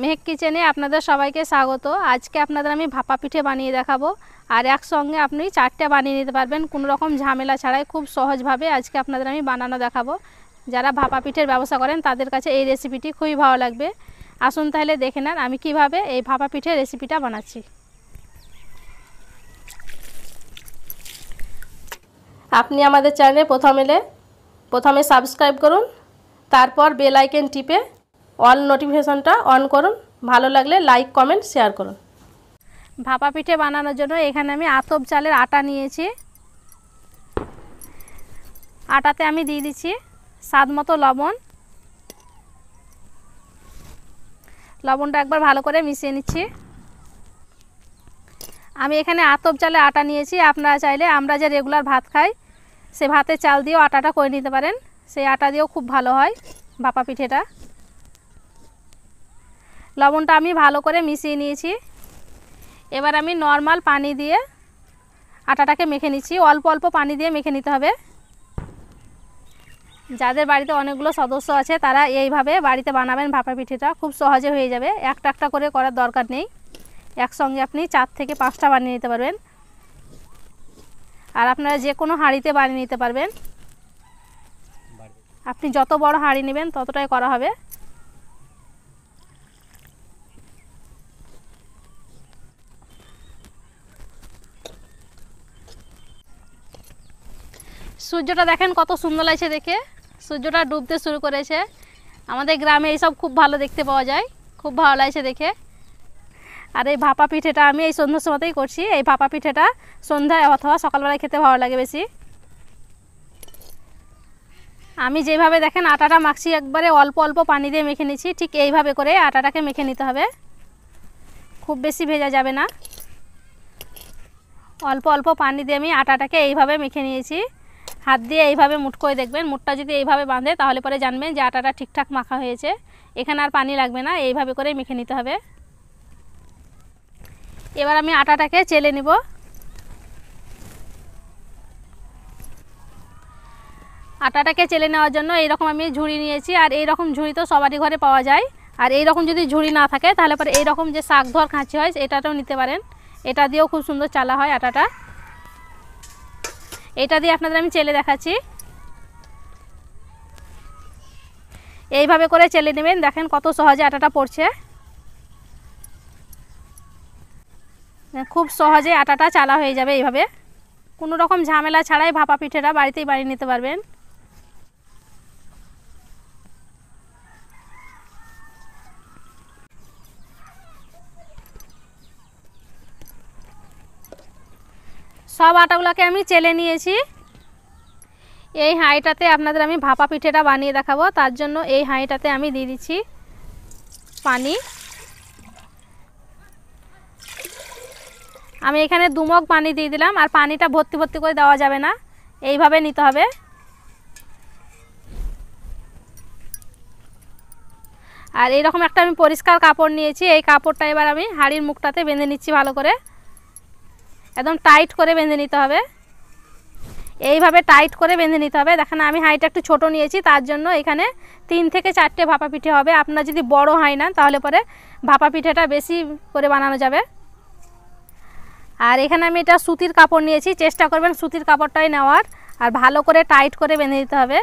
মেহেক কিচেনে আপনাদের সবাইকে স্বাগত। আজকে আপনাদের আমি ভাপা পিঠে বানিয়ে দেখাবো আর একসঙ্গে আপনি 4টা বানিয়ে নিতে পারবেন কোনো রকম ঝামেলা ছাড়াই। খুব সহজভাবে আজকে আপনাদের আমি বানানো দেখাবো। যারা ভাপা পিঠের ব্যবসা করেন তাদের কাছে এই রেসিপিটি খুবই ভালো লাগবে। আসুন তাহলে দেখে নেন আমি কিভাবে এই ভাপা পিঠের রেসিপিটা বানাচ্ছি। আপনি আমাদের চ্যানেলে প্রথমে সাবস্ক্রাইব করুন, তারপর বেল আইকন টিপে অল নোটিফিকেশনটা অন করুন। ভালো লাগলে লাইক কমেন্ট শেয়ার করুন। ভাপা পিঠে বানানোর জন্য এখানে আমি আতপ চালের আটা নিয়েছি। আটাতে আমি দিয়ে দিচ্ছি স্বাদ মতো লবণ। লবণটা একবার ভালো করে মিশিয়ে নিচ্ছি। আমি এখানে আতপ চালের আটা নিয়েছি। আপনারা চাইলে আমরা যে রেগুলার ভাত খাই সে ভাতের চাল দিয়েও আটাটা করে নিতে পারেন। সেই আটা দিয়েও খুব ভালো হয় ভাপা পিঠেটা। লবণটা আমি ভালো করে মিশিয়ে নিয়েছি। এবার আমি নর্মাল পানি দিয়ে আটাটাকে মেখে নিচ্ছি। অল্প অল্প পানি দিয়ে মেখে নিতে হবে। যাদের বাড়িতে অনেকগুলো সদস্য আছে তারা এইভাবে বাড়িতে বানাবেন ভাপা পিঠেটা, খুব সহজে হয়ে যাবে। একটা একটা করে করার দরকার নেই, একসঙ্গে আপনি 4 থেকে 5টা বানিয়ে নিতে পারবেন। আর আপনারা যে কোনো হাঁড়িতে বানিয়ে নিতে পারবেন। আপনি যত বড় হাঁড়ি নেবেন ততটাই করা হবে। সূর্যটা দেখেন কত সুন্দর লাগছে দেখে। সূর্যটা ডুবতে শুরু করেছে। আমাদের গ্রামে এইসব খুব ভালো দেখতে পাওয়া যায়, খুব ভালো লাগছে দেখে। আর এই ভাপা পিঠেটা আমি এই সন্ধ্যার সময়তেই করছি। এই ভাপা পিঠেটা সন্ধ্যায় অথবা সকালবেলায় খেতে ভালো লাগে বেশি। আমি যেভাবে দেখেন আটাটা মাখছি একবারে অল্প অল্প পানি দিয়ে মেখে নিচ্ছি। ঠিক এইভাবে করে আটাটাকে মেখে নিতে হবে, খুব বেশি ভেজা যাবে না। অল্প অল্প পানি দিয়ে আমি আটাটাকে এইভাবে মেখে নিয়েছি। হাত দিয়ে এইভাবে মুঠ করে দেখবেন, মুঠটা যদি এইভাবে বাঁধে তাহলে পরে জানবেন যে আটাটা ঠিকঠাক মাখা হয়েছে। এখানে আর পানি লাগবে না, এইভাবে করে মেখে নিতে হবে। এবার আমি আটাটাকে চেলে নিব। আটাটাকে চেলে নেওয়ার জন্য এইরকম আমি ঝুড়ি নিয়েছি। আর এইরকম ঝুড়ি তো সবারই ঘরে পাওয়া যায়। আর এইরকম যদি ঝুড়ি না থাকে তাহলে পরে এইরকম যে শাক ধোয়ার খাঁচি হয় এটাটাও নিতে পারেন। এটা দিয়েও খুব সুন্দর চালা হয় আটাটা। এটা দিয়ে আপনাদের আমি চেলে দেখাচ্ছি। এইভাবে করে চেলে নেবেন, দেখেন কত সহজে আটাটা পড়ছে। খুব সহজে আটাটা চালা হয়ে যাবে। এইভাবে কোনো রকম ঝামেলা ছাড়াই ভাপা পিঠেটা বাড়িতেই বানিয়ে নিতে পারবেন। সব আটাগুলোকে আমি চেলে নিয়েছি। এই হাঁড়িটাতে আপনাদের আমি ভাপা পিঠেটা বানিয়ে দেখাবো। তার জন্য এই হাঁড়িটাতে আমি দিয়ে দিচ্ছি পানি। আমি এখানে 2 মগ পানি দিয়ে দিলাম। আর পানিটা ভর্তি ভর্তি করে দেওয়া যাবে না, এইভাবে নিতে হবে। আর এইরকম একটা আমি পরিষ্কার কাপড় নিয়েছি। এই কাপড়টা এবার আমি হাঁড়ির মুখটাতে বেঁধে নিচ্ছি। ভালো করে একদম টাইট করে বেঁধে নিতে হবে। এইভাবে টাইট করে বেঁধে নিতে হবে। দেখেন আমি হাঁড়িটা একটু ছোট নিয়েছি, তার জন্য এখানে 3 থেকে 4টে ভাপা পিঠে হবে। আপনারা যদি বড় হাঁড়ি নেন তাহলে পরে ভাপা পিঠেটা বেশি করে বানানো যাবে। আর এখানে আমি এটা সুতির কাপড় নিয়েছি, চেষ্টা করবেন সুতির কাপড়টাই নেওয়ার। আর ভালো করে টাইট করে বেঁধে দিতে হবে।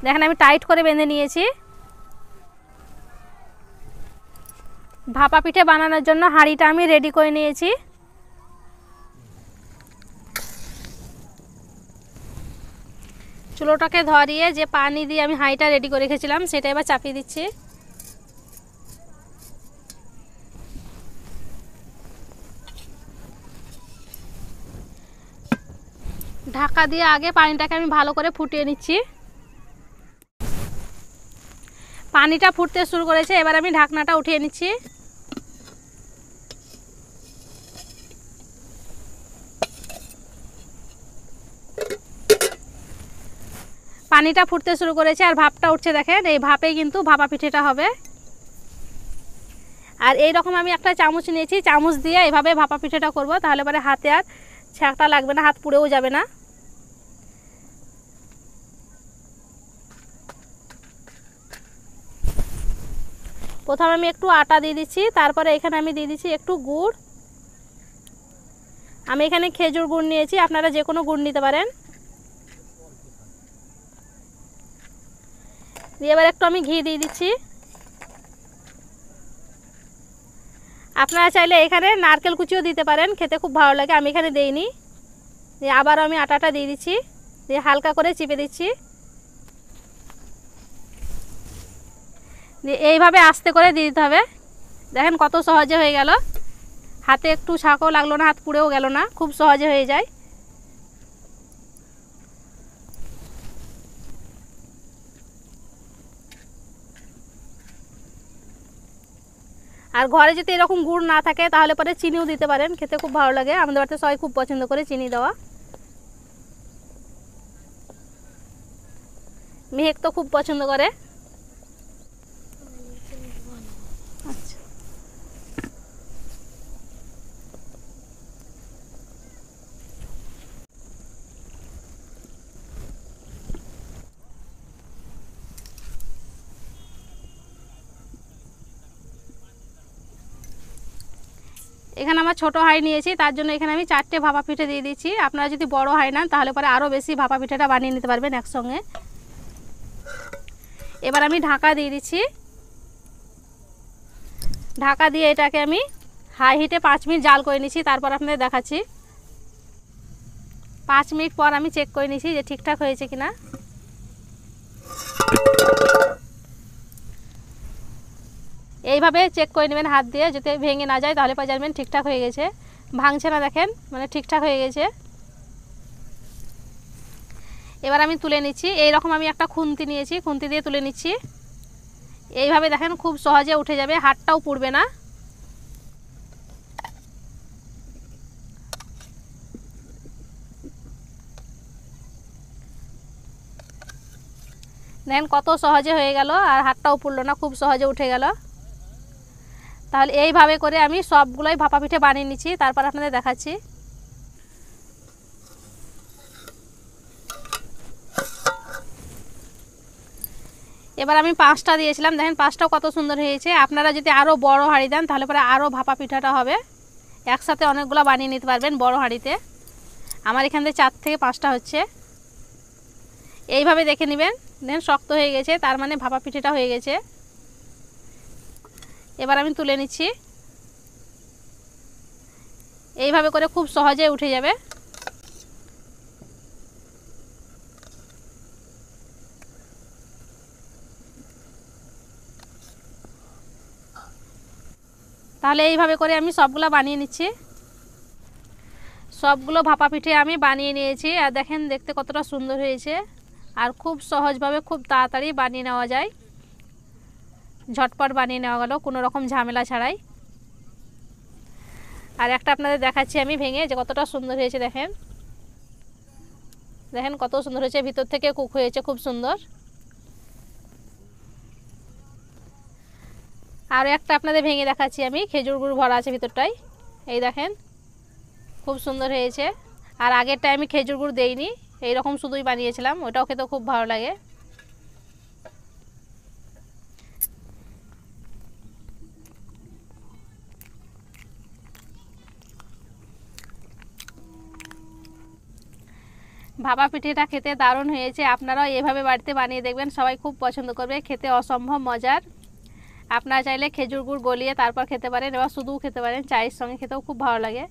দেখেন আমি টাইট করে বেঁধে নিয়েছি। ভাপা পিঠে বানানোর জন্য হাঁড়িটা আমি রেডি করে নিয়েছি। চুলোটাকে ধরিয়ে যে পানি দিয়ে আমি হাঁড়িটা রেডি করে রেখেছিলাম সেটা এবার চাপিয়ে দিচ্ছি। ঢাকা দিয়ে আগে পানিটাকে আমি ভালো করে ফুটিয়ে নিচ্ছি। পানিটা ফুটতে শুরু করেছে, এবার আমি ঢাকনাটা উঠিয়ে নিচ্ছি। পানিটা ফুটতে শুরু করেছে আর ভাপটা উঠছে। দেখেন এই ভাপেই কিন্তু ভাপা পিঠেটা হবে। আর এই রকম আমি একটা চামচ নিয়েছি, চামচ দিয়ে এইভাবে ভাপা পিঠেটা করব। তাহলে পরে হাতে আর ছ্যাঁকটা লাগবে না, হাত পুড়েও যাবে না। প্রথমে আমি একটু আটা দিয়ে দিচ্ছি, তারপরে এখানে আমি দিয়ে দিচ্ছি একটু গুড়। আমি এখানে খেজুর গুড় নিয়েছি, আপনারা যে কোনো গুড় নিতে পারেন। দিয়ে এবার একটু আমি ঘি দিয়ে দিচ্ছি। আপনারা চাইলে এখানে নারকেল কুচিও দিতে পারেন, খেতে খুব ভালো লাগে, আমি এখানে দেইনি। দিয়ে আবার আমি আটাটা দিয়ে দিচ্ছি, দিয়ে হালকা করে চিপে দিচ্ছি। দিয়ে এইভাবে আস্তে করে দিয়ে দিতে হবে। দেখেন কত সহজে হয়ে গেল, হাতে একটু ছাঁকও লাগলো না, হাত পুড়েও গেল না, খুব সহজে হয়ে যায়। আর ঘরে যদি এরকম গুড় না থাকে তাহলে পরে চিনিও দিতে পারেন, খেতে খুব ভালো লাগে। আমাদের বাড়িতে সবাই খুব পছন্দ করে চিনি দেওয়া। মেহেক তো খুব পছন্দ করে। আচ্ছা, এখানে আমার ছোট হাঁড়ি নিয়েছি, তার জন্য এখানে আমি 4টে ভাপা পিঠে দিয়ে দিচ্ছি। আপনারা যদি বড় হাঁড়ি নেন তাহলে পরে আরও বেশি ভাপা পিঠেটা বানিয়ে নিতে পারবেন একসঙ্গে। এবার আমি ঢাকা দিয়ে দিচ্ছি। ঢাকা দিয়ে এটাকে আমি হাই হিটে 5 মিনিট জাল করে নিচ্ছি, তারপর আপনাদের দেখাচ্ছি। 5 মিনিট পর আমি চেক করে নিচ্ছি যে ঠিকঠাক হয়েছে কিনা। এইভাবে চেক করে নেবেন হাত দিয়ে, যাতে ভেঙে না যায়, তাহলে পরে জানবেন ঠিকঠাক হয়ে গেছে। ভাঙছে না, দেখেন মানে ঠিকঠাক হয়ে গেছে। এবার আমি তুলে নিচ্ছি। এইরকম আমি একটা খুন্তি নিয়েছি, খুন্তি দিয়ে তুলে নিচ্ছি। এইভাবে দেখেন খুব সহজে উঠে যাবে, হাতটাও পুড়বে না। দেখেন কত সহজে হয়ে গেল, আর হাতটাও পুড়লো না, খুব সহজে উঠে গেল। তাহলে এইভাবে করে আমি সবগুলোই ভাপা পিঠে বানিয়ে নিচ্ছি, তারপর আপনাদের দেখাচ্ছি। এবার আমি 5টা দিয়েছিলাম, দেখেন 5টাও কত সুন্দর হয়েছে। আপনারা যদি আরও বড় হাঁড়ি দেন তাহলে পরে আরও ভাপা পিঠাটা হবে, একসাথে অনেকগুলো বানিয়ে নিতে পারবেন বড় হাঁড়িতে। আমার এখান থেকে 4 থেকে 5টা হচ্ছে। এইভাবে দেখে নেবেন, দেখেন শক্ত হয়ে গেছে, তার মানে ভাপা পিঠাটা হয়ে গেছে। এবার আমি তুলে নিচ্ছি। এইভাবে করে খুব সহজে উঠে যাবে। তাহলে এইভাবে করে আমি সবগুলো বানিয়ে নিচ্ছি। সবগুলো ভাপা পিঠে আমি বানিয়ে নিয়েছি, আর দেখেন দেখতে কতটা সুন্দর হয়েছে। আর খুব সহজভাবে খুব তাড়াতাড়ি বানিয়ে নেওয়া যায়, ঝটপট বানিয়ে নেওয়া গেল কোনো রকম ঝামেলা ছাড়াই। আর একটা আপনাদের দেখাচ্ছি আমি ভেঙে, যে কতটা সুন্দর হয়েছে। দেখেন দেখেন কত সুন্দর হয়েছে, ভিতর থেকে কুক হয়েছে খুব সুন্দর। আর একটা আপনাদের ভেঙে দেখাচ্ছি আমি, খেজুর গুড় ভরা আছে ভিতরটায়, এই দেখেন খুব সুন্দর হয়েছে। আর আগেরটায় আমি খেজুর গুড় দেইনি, এইরকম শুধুই বানিয়েছিলাম, ওটাও খেতে খুব ভালো লাগে। ভাপা পিঠেটা খেতে দারুণ হয়েছে, আপনারাও এভাবে বাড়িতে বানিয়ে দেখবেন, সবাই খুব পছন্দ করবে, খেতে অসম্ভব মজার। আপনারা চাইলে খেজুর গুড় গলিয়ে তারপর খেতে পারেন, এবার শুধুও খেতে পারেন, চায়ের সঙ্গে খেতেও খুব ভালো লাগে।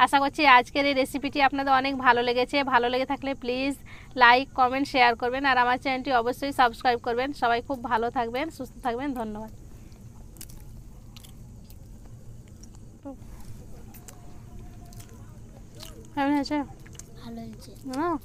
আশা করছি আজকের এই রেসিপিটি আপনাদের অনেক ভালো লেগেছে। ভালো লেগে থাকলে প্লিজ লাইক কমেন্ট শেয়ার করবেন, আর আমার চ্যানেলটি অবশ্যই সাবস্ক্রাইব করবেন। সবাই খুব ভালো থাকবেন, সুস্থ থাকবেন, ধন্যবাদ। কেমন হয়েছে? ভালো হয়েছে। হ্যাঁ।